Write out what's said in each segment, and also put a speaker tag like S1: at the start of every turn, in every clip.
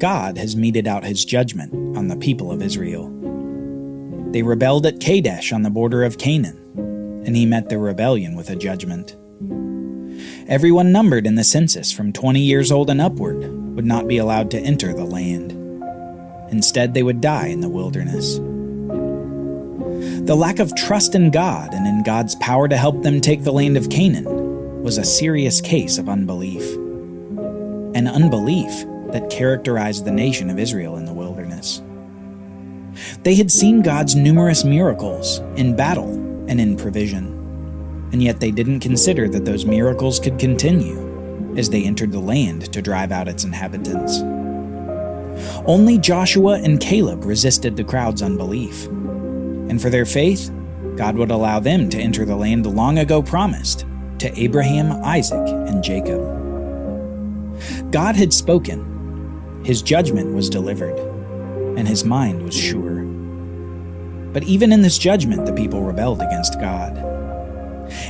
S1: God has meted out his judgment on the people of Israel. They rebelled at Kadesh on the border of Canaan, and he met their rebellion with a judgment. Everyone numbered in the census from 20 years old and upward would not be allowed to enter the land. Instead, they would die in the wilderness. The lack of trust in God and in God's power to help them take the land of Canaan was a serious case of unbelief. An unbelief that characterized the nation of Israel in the wilderness. They had seen God's numerous miracles in battle and in provision, and yet they didn't consider that those miracles could continue as they entered the land to drive out its inhabitants. Only Joshua and Caleb resisted the crowd's unbelief, and for their faith, God would allow them to enter the land long ago promised to Abraham, Isaac, and Jacob. God had spoken, his judgment was delivered, and his mind was sure. But even in this judgment, the people rebelled against God.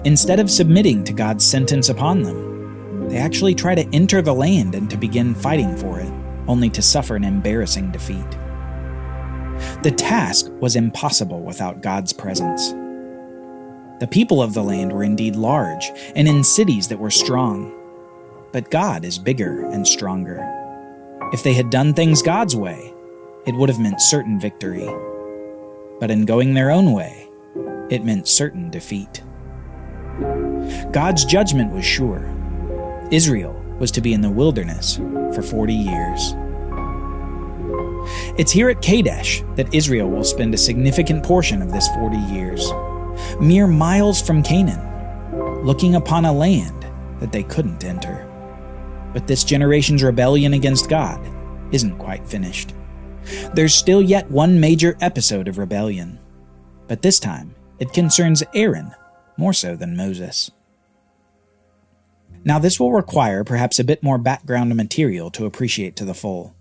S1: Instead of submitting to God's sentence upon them, they actually try to enter the land and to begin fighting for it, only to suffer an embarrassing defeat. The task was impossible without God's presence. The people of the land were indeed large and in cities that were strong, but God is bigger and stronger. If they had done things God's way, it would have meant certain victory. But in going their own way, it meant certain defeat. God's judgment was sure. Israel was to be in the wilderness for 40 years. It's here at Kadesh that Israel will spend a significant portion of this 40 years, mere miles from Canaan, looking upon a land that they couldn't enter. But this generation's rebellion against God isn't quite finished. There's still yet one major episode of rebellion, but this time it concerns Aaron more so than Moses. Now this will require perhaps a bit more background material to appreciate to the full.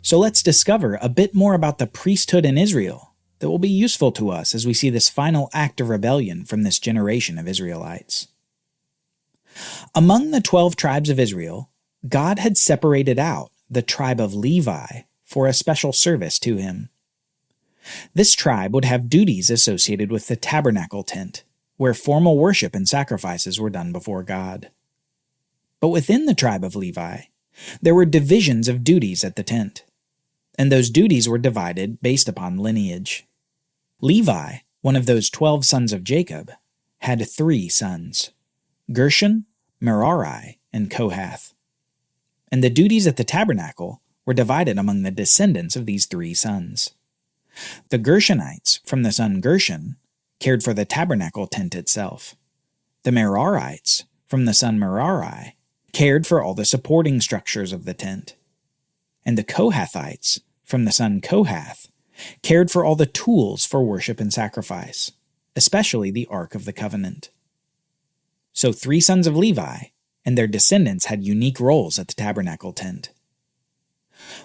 S1: So let's discover a bit more about the priesthood in Israel that will be useful to us as we see this final act of rebellion from this generation of Israelites. Among the 12 tribes of Israel, God had separated out the tribe of Levi for a special service to him. This tribe would have duties associated with the tabernacle tent, where formal worship and sacrifices were done before God. But within the tribe of Levi, there were divisions of duties at the tent, and those duties were divided based upon lineage. Levi, one of those 12 sons of Jacob, had 3 sons, Gershon, Merari, and Kohath. And the duties at the tabernacle were divided among the descendants of these 3 sons. The Gershonites, from the son Gershon, cared for the tabernacle tent itself. The Merarites, from the son Merari, cared for all the supporting structures of the tent. And the Kohathites, from the son Kohath, cared for all the tools for worship and sacrifice, especially the Ark of the Covenant. So 3 sons of Levi and their descendants had unique roles at the tabernacle tent.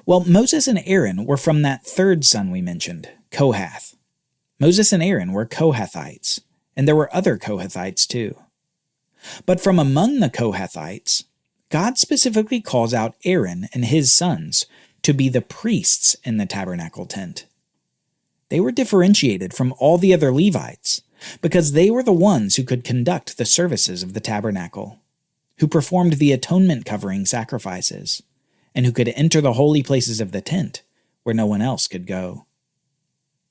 S1: Well, Moses and Aaron were from that 3rd son we mentioned, Kohath. Moses and Aaron were Kohathites, and there were other Kohathites too. But from among the Kohathites, God specifically calls out Aaron and his sons to be the priests in the tabernacle tent. They were differentiated from all the other Levites because they were the ones who could conduct the services of the tabernacle, who performed the atonement covering sacrifices, and who could enter the holy places of the tent where no one else could go.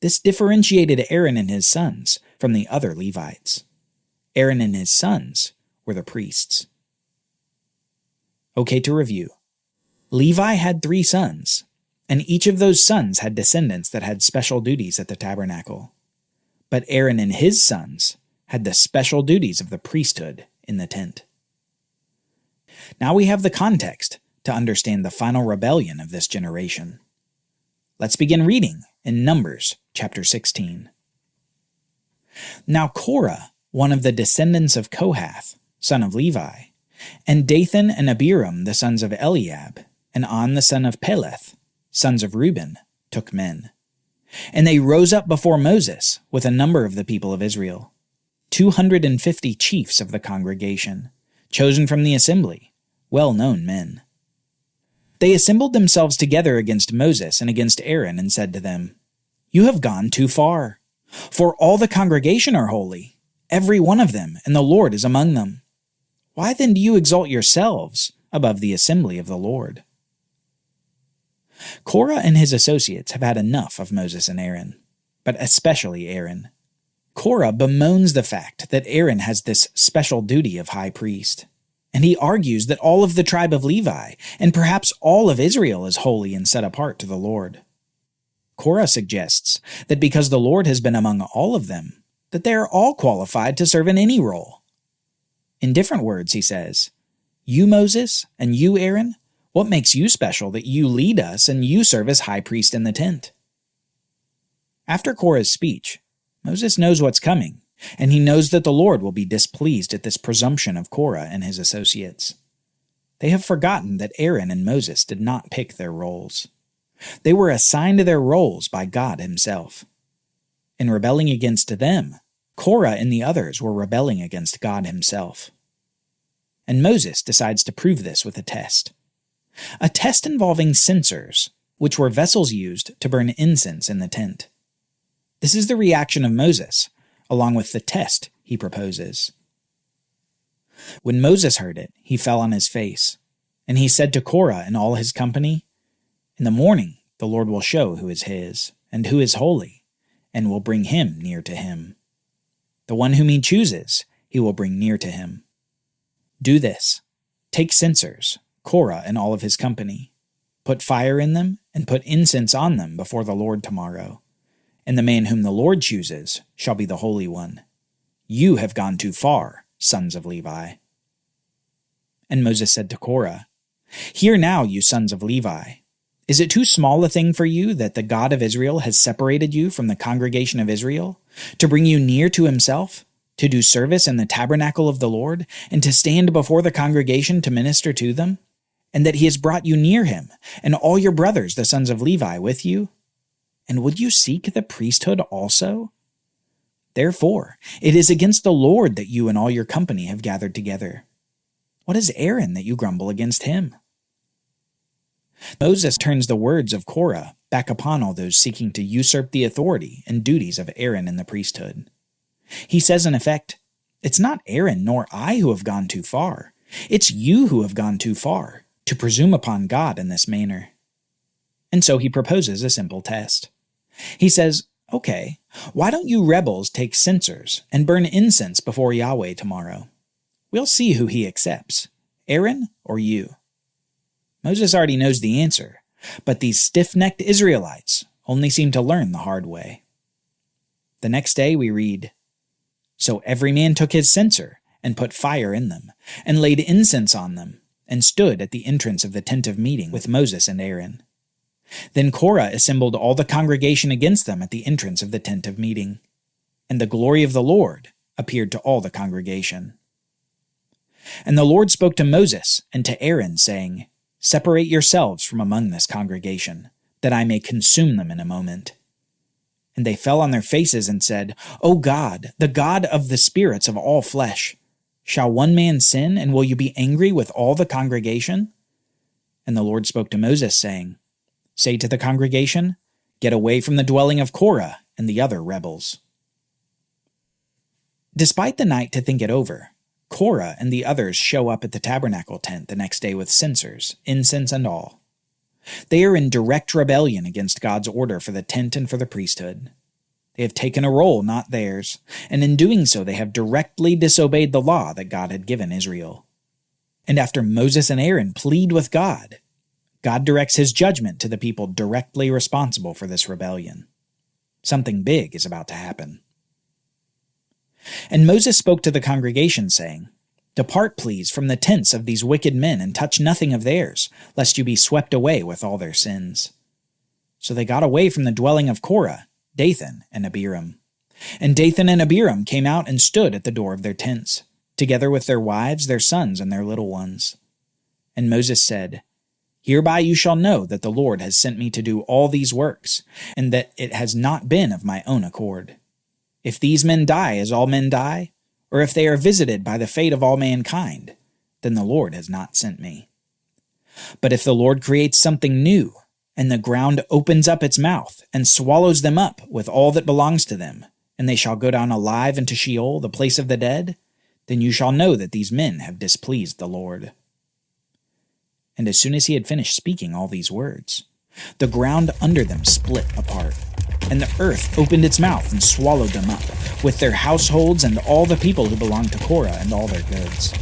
S1: This differentiated Aaron and his sons from the other Levites. Aaron and his sons were the priests. Okay, to review. Levi had 3 sons, and each of those sons had descendants that had special duties at the tabernacle. But Aaron and his sons had the special duties of the priesthood in the tent. Now we have the context to understand the final rebellion of this generation. Let's begin reading in Numbers chapter 16. Now Korah, one of the descendants of Kohath, son of Levi, and Dathan and Abiram, the sons of Eliab, and On the son of Peleth, sons of Reuben, took men. And they rose up before Moses with a number of the people of Israel, 250 chiefs of the congregation, chosen from the assembly, well-known men. They assembled themselves together against Moses and against Aaron and said to them, "You have gone too far, for all the congregation are holy, every one of them, and the Lord is among them. Why then do you exalt yourselves above the assembly of the Lord?" Korah and his associates have had enough of Moses and Aaron, but especially Aaron. Korah bemoans the fact that Aaron has this special duty of high priest, and he argues that all of the tribe of Levi, and perhaps all of Israel, is holy and set apart to the Lord. Korah suggests that because the Lord has been among all of them, that they are all qualified to serve in any role. In different words, he says, "You, Moses, and you, Aaron, what makes you special that you lead us and you serve as high priest in the tent?" After Korah's speech, Moses knows what's coming, and he knows that the Lord will be displeased at this presumption of Korah and his associates. They have forgotten that Aaron and Moses did not pick their roles. They were assigned their roles by God himself. In rebelling against them, Korah and the others were rebelling against God himself. And Moses decides to prove this with a test involving censers, which were vessels used to burn incense in the tent. This is the reaction of Moses, along with the test he proposes. When Moses heard it, he fell on his face, and he said to Korah and all his company, "In the morning the Lord will show who is his, and who is holy, and will bring him near to him. The one whom he chooses, he will bring near to him. Do this: take censers, Korah and all of his company, put fire in them, and put incense on them before the Lord tomorrow. And the man whom the Lord chooses shall be the Holy One. You have gone too far, sons of Levi." And Moses said to Korah, "Hear now, you sons of Levi. Is it too small a thing for you that the God of Israel has separated you from the congregation of Israel, to bring you near to himself, to do service in the tabernacle of the Lord, and to stand before the congregation to minister to them? And that he has brought you near him, and all your brothers, the sons of Levi, with you? And would you seek the priesthood also? Therefore, it is against the Lord that you and all your company have gathered together. What is Aaron that you grumble against him?" Moses turns the words of Korah back upon all those seeking to usurp the authority and duties of Aaron in the priesthood. He says in effect, "It's not Aaron nor I who have gone too far. It's you who have gone too far to presume upon God in this manner." And so he proposes a simple test. He says, "Okay, why don't you rebels take censers and burn incense before Yahweh tomorrow? We'll see who he accepts, Aaron or you." Moses already knows the answer, but these stiff-necked Israelites only seem to learn the hard way. The next day we read, "So every man took his censer and put fire in them, and laid incense on them, and stood at the entrance of the tent of meeting with Moses and Aaron. Then Korah assembled all the congregation against them at the entrance of the tent of meeting, and the glory of the Lord appeared to all the congregation. And the Lord spoke to Moses and to Aaron, saying, 'Separate yourselves from among this congregation, that I may consume them in a moment.' And they fell on their faces and said, 'O God, the God of the spirits of all flesh, shall one man sin, and will you be angry with all the congregation?' And the Lord spoke to Moses, saying, 'Say to the congregation, get away from the dwelling of Korah and the other rebels.'" Despite the night to think it over, Korah and the others show up at the tabernacle tent the next day with censers, incense, and all. They are in direct rebellion against God's order for the tent and for the priesthood. They have taken a role not theirs, and in doing so they have directly disobeyed the law that God had given Israel. And after Moses and Aaron plead with God, God directs his judgment to the people directly responsible for this rebellion. Something big is about to happen. And Moses spoke to the congregation, saying, "Depart, please, from the tents of these wicked men, and touch nothing of theirs, lest you be swept away with all their sins." So they got away from the dwelling of Korah, Dathan, and Abiram. And Dathan and Abiram came out and stood at the door of their tents, together with their wives, their sons, and their little ones. And Moses said, "Hereby you shall know that the Lord has sent me to do all these works, and that it has not been of my own accord. If these men die as all men die, or if they are visited by the fate of all mankind, then the Lord has not sent me. But if the Lord creates something new, and the ground opens up its mouth and swallows them up with all that belongs to them, and they shall go down alive into Sheol, the place of the dead, then you shall know that these men have displeased the Lord." And as soon as he had finished speaking all these words, the ground under them split apart, and the earth opened its mouth and swallowed them up, with their households and all the people who belonged to Korah and all their goods.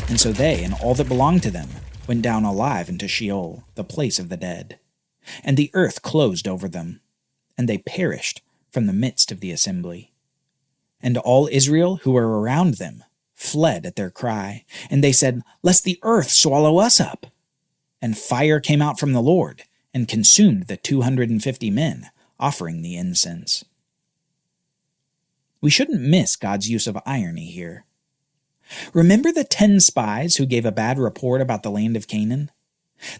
S1: And so they and all that belonged to them went down alive into Sheol, the place of the dead. And the earth closed over them, and they perished from the midst of the assembly. And all Israel who were around them fled at their cry, and they said, "Lest the earth swallow us up." And fire came out from the Lord, and consumed the 250 men offering the incense. We shouldn't miss God's use of irony here. Remember the 10 spies who gave a bad report about the land of Canaan?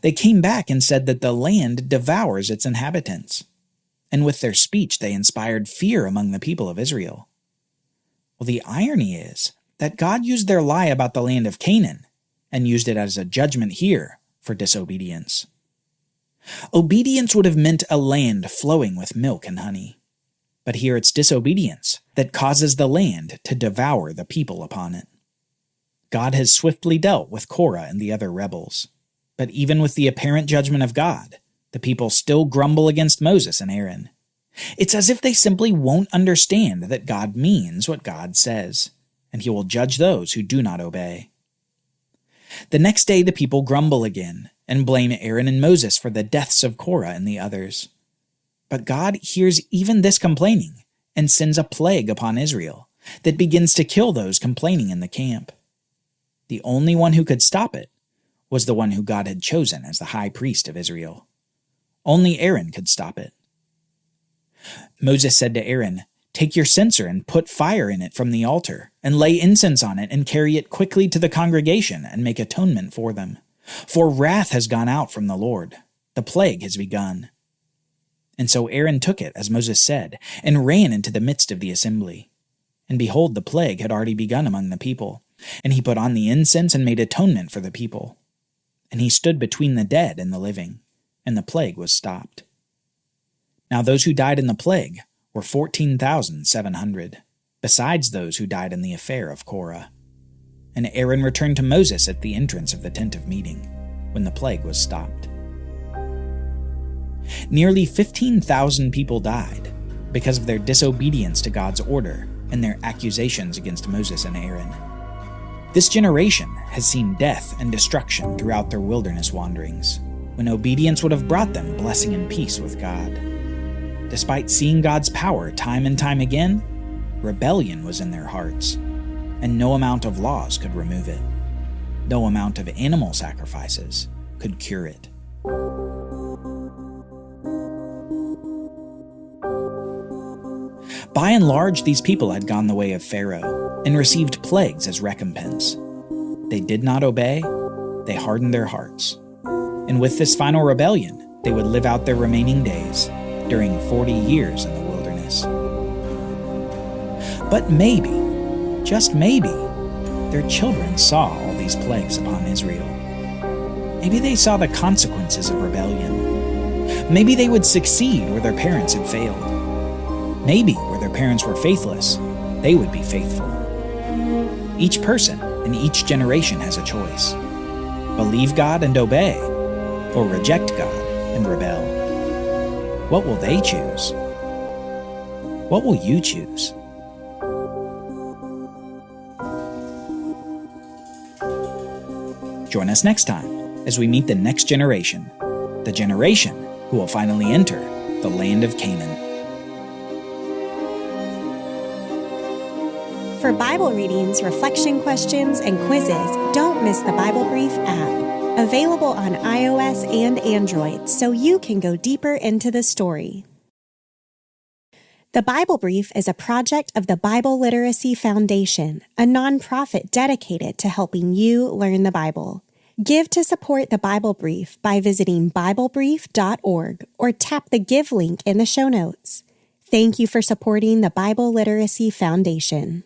S1: They came back and said that the land devours its inhabitants. And with their speech, they inspired fear among the people of Israel. Well, the irony is that God used their lie about the land of Canaan and used it as a judgment here for disobedience. Obedience would have meant a land flowing with milk and honey. But here it's disobedience that causes the land to devour the people upon it. God has swiftly dealt with Korah and the other rebels. But even with the apparent judgment of God, the people still grumble against Moses and Aaron. It's as if they simply won't understand that God means what God says, and he will judge those who do not obey. The next day the people grumble again and blame Aaron and Moses for the deaths of Korah and the others. But God hears even this complaining and sends a plague upon Israel that begins to kill those complaining in the camp. The only one who could stop it was the one who God had chosen as the high priest of Israel. Only Aaron could stop it. Moses said to Aaron, "Take your censer and put fire in it from the altar, and lay incense on it, and carry it quickly to the congregation, and make atonement for them. For wrath has gone out from the Lord. The plague has begun." And so Aaron took it, as Moses said, and ran into the midst of the assembly. And behold, the plague had already begun among the people. And he put on the incense and made atonement for the people. And he stood between the dead and the living, and the plague was stopped. Now those who died in the plague were 14,700, besides those who died in the affair of Korah. And Aaron returned to Moses at the entrance of the tent of meeting, when the plague was stopped. Nearly 15,000 people died because of their disobedience to God's order and their accusations against Moses and Aaron. This generation has seen death and destruction throughout their wilderness wanderings, when obedience would have brought them blessing and peace with God. Despite seeing God's power time and time again, rebellion was in their hearts, and no amount of laws could remove it. No amount of animal sacrifices could cure it. By and large, these people had gone the way of Pharaoh and received plagues as recompense. They did not obey, they hardened their hearts. And with this final rebellion, they would live out their remaining days during 40 years in the wilderness. But maybe, just maybe, their children saw all these plagues upon Israel. Maybe they saw the consequences of rebellion. Maybe they would succeed where their parents had failed. Maybe where their parents were faithless, they would be faithful. Each person and each generation has a choice. Believe God and obey, or reject God and rebel. What will they choose? What will you choose? Join us next time as we meet the next generation, the generation who will finally enter the land of Canaan.
S2: For Bible readings, reflection questions, and quizzes, don't miss the Bible Brief app. Available on iOS and Android, so you can go deeper into the story. The Bible Brief is a project of the Bible Literacy Foundation, a nonprofit dedicated to helping you learn the Bible. Give to support the Bible Brief by visiting BibleBrief.org or tap the Give link in the show notes. Thank you for supporting the Bible Literacy Foundation.